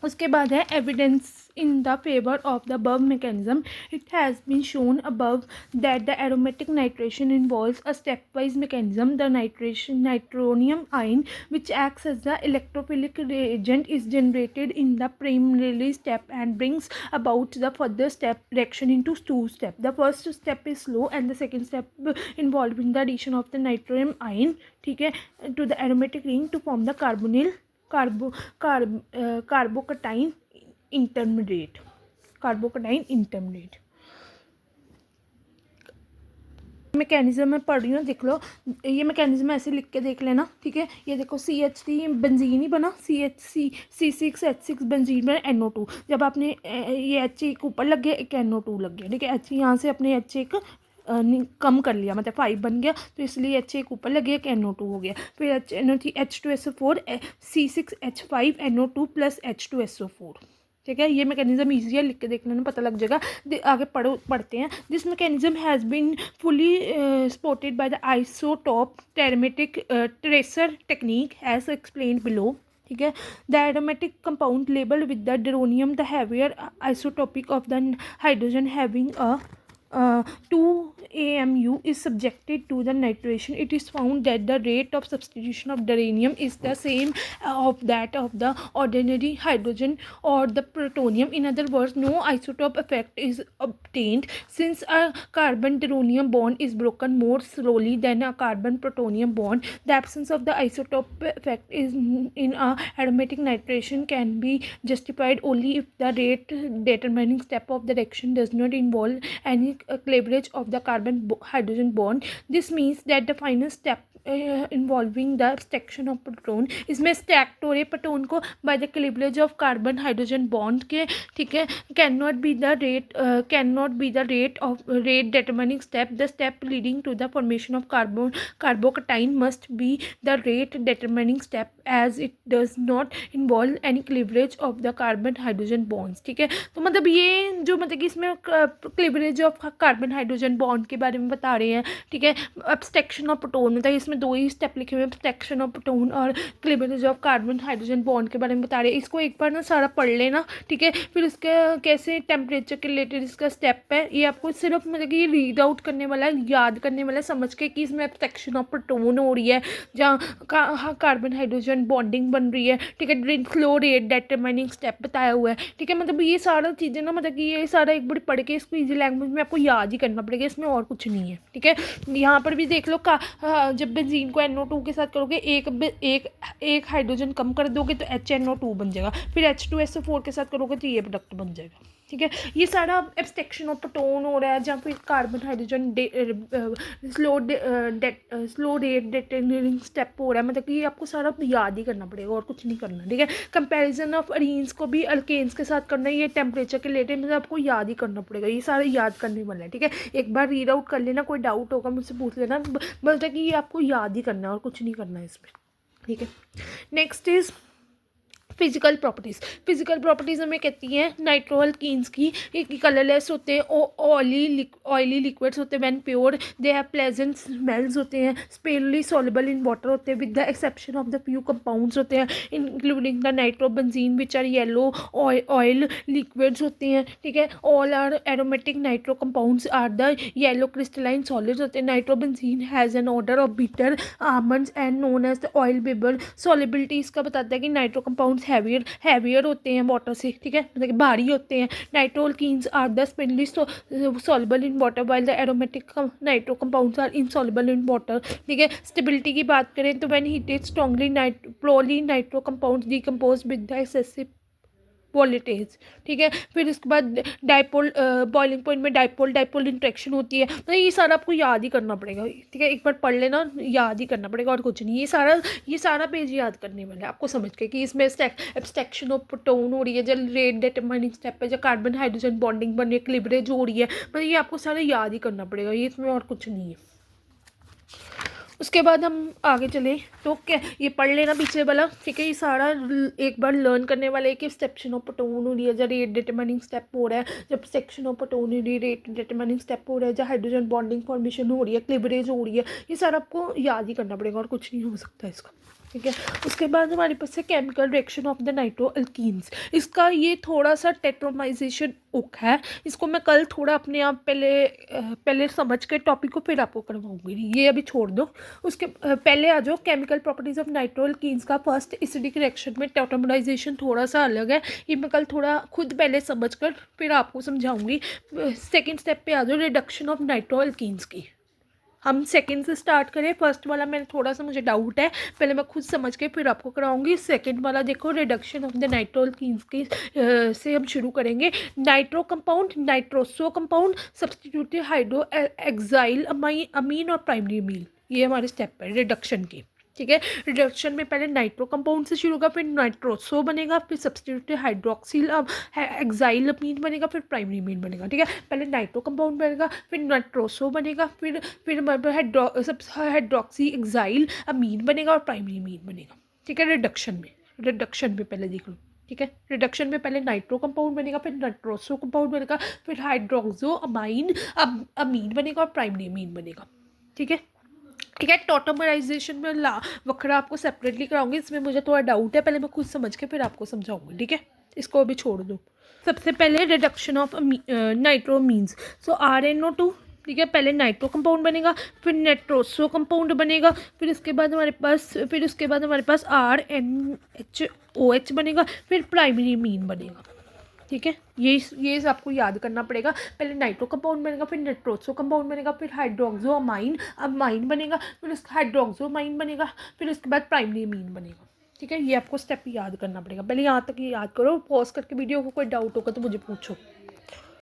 उसके बाद है evidence in the favour of the above mechanism. It has been shown above that the aromatic nitration involves a stepwise mechanism. The nitronium ion, which acts as the electrophilic reagent, is generated in the primary step and brings about the further step reaction into two steps. The first step is slow and the second step involving the addition of the nitronium ion, ठीक है, to the aromatic ring to form the कार्बोकटाइन intermediate. Mechanism मैं पढ़ रही हूँ, देख लो ये mechanism ऐसे लिख के देख लेना, ठीक है. ये देखो CH3 बेंजीन ही बना, C6H6 बेंजीन बना, NO2. जब आपने ये H1 ऊपर लग गया, एक NO2 लग गया, ठीक है. H यहाँ से अपने H1 कम कर लिया, मतलब 5 बन गया, तो इसलिए H1 ऊपर लग गया, NO2 हो गया. फिर H2SO4 C6H5NO2 प्लस H2SO4, ठीक है. ये मैकेनिज्म ईजी है, लिख के देखने में पता लग जाएगा. आगे पढ़ते हैं. This mechanism has been fully supported by the isotope टेरेमेटिक tracer technique as explained below, ठीक है. The aromatic compound labelled with the deuterium the heavier isotopic of the hydrogen having a 2 AMU is subjected to the nitration. It is found that the rate of substitution of deuterium is the same of that of the ordinary hydrogen or the plutonium. In other words, no isotope effect is obtained since a carbon deuterium bond is broken more slowly than a carbon plutonium bond. The absence of the isotope effect is in a aromatic nitration can be justified only if the rate determining step of the reaction does not involve any cleavage of the carbon hydrogen bond. This means that the final step involving the extraction of proton, इसमें stacked हो रहे proton को by the cleavage of carbon hydrogen bond के, ठीक है, cannot be the rate determining step. The step leading to the formation of carbocation must be the rate determining step as it does not involve any cleavage of the carbon hydrogen bonds, ठीक है. तो मतलब ये जो मतलब कि इसमें क्लीवरेज of carbon hydrogen bond के बारे में बता रहे हैं, ठीक है. एब्स्ट्रैक्शन ऑफ प्रोटोन, मतलब इसमें 2 ही स्टेप लिखे हुए हैं, एब्स्ट्रैक्शन ऑफ प्रोटोन और क्लीवरेज ऑफ कार्बन हाइड्रोजन बॉन्ड के बारे में बता रहे हैं. इसको एक बार ना सारा पढ़ लेना, ठीक है. फिर उसका कैसे टेम्परेचर के रिलेटेड इसका स्टेप है, ये आपको सिर्फ मतलब कि ये रीड आउट करने वाला है, याद करने वाला है, समझ के कि इसमें एब्स्ट्रैक्शन ऑफ प्रोटोन हो रही है जहाँ कार्बन हाइड्रोजन बॉन्डिंग बन रही है, ठीक है. स्लो रेट डिटरमाइनिंग स्टेप बताया हुआ है, ठीक है. मतलब ये सारा चीज़ें ना, मतलब कि ये सारा एक बार पढ़ के इसको इजी लैंग्वेज में आपको याद ही करना पड़ेगा, इसमें और कुछ नहीं है, ठीक है. यहाँ पर भी देख लो जब बेंजीन को NO2 के साथ करोगे, एक हाइड्रोजन कम कर दोगे तो HNO2 बन जाएगा. फिर H2SO4 के साथ करोगे तो ये प्रोडक्ट बन जाएगा, ठीक है. ये सारा एब्स्ट्रैक्शन ऑफ प्रोटोन हो रहा है, जहाँ फिर carbon hydrogen slow rate determining step हो रहा है. मतलब कि ये आपको सारा याद ही करना पड़ेगा और कुछ नहीं करना, ठीक है. कंपैरिजन ऑफ अरीन्स को भी अल्केन्स के साथ करना है, ये टेम्परेचर के रिलेटेड मतलब आपको याद ही करना पड़ेगा, ये सारा याद करने वाला है, ठीक है. एक बार रीड आउट कर लेना, कोई डाउट होगा मुझसे पूछ लेना, मतलब कि ये आपको याद ही करना है और कुछ नहीं करना है इसमें, ठीक है. नेक्स्ट इज फिजिकल प्रॉपर्टीज़ हमें कहती हैं नाइट्रोअल्कीन्स की, कलरलेस होते हैं, ऑयली लिक्विड्स होते हैं, when pure they have pleasant smells होते हैं, स्पेरली सॉल्युबल इन वाटर होते हैं, with the exception of the few compounds होते हैं including the nitrobenzene which are yellow oil liquids होते हैं, ठीक है. All are aromatic nitro compounds are the yellow crystalline solids होते हैं. Nitrobenzene has an odour of bitter almonds and known as the oil babel. Solubility इसका बताता है कि नाइट्रो कंपाउंड्स हैवियर होते हैं वाटर से, ठीक है, मतलब कि भारी होते हैं. Nitroalkanes are the sparingly soluble in water while the aromatic nitro compounds are insoluble in water, ठीक है. स्टेबिलिटी की बात करें तो when heated strongly poly nitro compounds decompose with the excessive volatiles, ठीक है. फिर इसके बाद डाइपोल बॉइलिंग पॉइंट में डाइपोल इंट्रैक्शन होती है. तो ये सारा आपको याद ही करना पड़ेगा, ठीक है. एक बार पढ़ लेना, याद ही करना पड़ेगा और कुछ नहीं. ये सारा पेज याद करने वाला है आपको, समझ के कि इसमें एब्स्ट्रैक्शन ऑफ प्रोटोन हो रही है, जब रेट डिटरमाइनिंग स्टेप है, जब कार्बन हाइड्रोजन बॉन्डिंग बन रही है, क्लीवरेज हो रही है, मतलब ये आपको सारा याद ही करना पड़ेगा, ये इसमें और कुछ नहीं है. उसके बाद हम आगे चले तो क्या ये पढ़ लेना पीछे वाला, ठीक है. ये सारा एक बार लर्न करने वाला है कि सेक्शन ऑफ प्रोटोन हो रही है, जब रेट डिटरमाइनिंग स्टेप हो रहा है, जब सेक्शन ऑफ प्रोटोन हो रही है, रेट डिटरमाइनिंग स्टेप हो रहा है, जब हाइड्रोजन बॉन्डिंग फॉर्मेशन हो रही है, क्लीवरेज हो रही है, ये सारा आपको याद ही करना पड़ेगा और कुछ नहीं हो सकता इसका. ठीक है। उसके बाद हमारे पास है chemical reaction of the nitro alkenes. इसका ये थोड़ा सा टेट्रोमाइजेशन ओक है, इसको मैं कल थोड़ा अपने आप पहले समझ के टॉपिक को फिर आपको करवाऊंगी, ये अभी छोड़ दो। उसके पहले आ जाओ chemical properties of nitro alkenes का। फर्स्ट एसिडिक रिएक्शन में टेट्रोमाइजेशन थोड़ा सा अलग है, ये मैं कल थोड़ा खुद पहले समझ कर फिर आपको समझाऊंगी। सेकेंड स्टेप पे आ जाओ रिडक्शन ऑफ नाइट्रो अल्कीन्स की। हम सेकंड से स्टार्ट करें, फर्स्ट वाला मैंने थोड़ा सा मुझे डाउट है, पहले मैं खुद समझ के फिर आपको कराऊंगी। सेकंड वाला देखो reduction of the nitro alkanes की से हम शुरू करेंगे। Nitro compound, nitroso compound, substituted hydroxyl amine और प्राइमरी अमीन, ये हमारे स्टेप है रिडक्शन की। ठीक है, रिडक्शन में पहले नाइट्रो कंपाउंड से शुरू होगा, फिर नाइट्रोसो बनेगा, फिर सब्सटीट्यूटेड हाइड्रोक्सिल एक्साइल अमीन बनेगा, फिर प्राइमरी अमीन बनेगा। ठीक है, पहले नाइट्रो कंपाउंड बनेगा, फिर नाइट्रोसो बनेगा, फिर हाइड्रोक्सी एक्साइल अमीन बनेगा और प्राइमरी अमीन बनेगा। ठीक है, रिडक्शन में पहले देख लो। ठीक है, रिडक्शन में पहले नाइट्रो कंपाउंड बनेगा, फिर नाइट्रोसो कंपाउंड बनेगा, फिर हाइड्रोक्सो अमाइन अमीन बनेगा और प्राइमरी अमीन बनेगा। ठीक है, ठीक है। टॉटमराइजेशन में वखरा आपको सेपरेटली कराऊंगी, इसमें मुझे थोड़ा डाउट है, पहले मैं खुद समझ के फिर आपको समझाऊंगी। ठीक है, इसको अभी छोड़ दो। सबसे पहले रिडक्शन ऑफ नाइट्रोमीन्स, सो RNO2। ठीक है, पहले नाइट्रो कंपाउंड बनेगा, फिर नाइट्रोसो कंपाउंड बनेगा, फिर उसके बाद हमारे पास RNHOH बनेगा, फिर प्राइमरी अमीन बनेगा। ठीक है, ये आपको याद करना पड़ेगा। पहले नाइट्रो कंपाउंड बनेगा, फिर नाइट्रोसो कंपाउंड बनेगा, फिर हाइड्रोक्सो अमाइन बनेगा, फिर उसका हाइड्रोक्सो अमाइन बनेगा, फिर उसके बाद प्राइमरी अमीन बनेगा। ठीक है, ये आपको स्टेप याद करना पड़ेगा। पहले यहाँ तक ये याद करो, पॉज करके वीडियो को कोई डाउट होगा तो मुझे पूछो।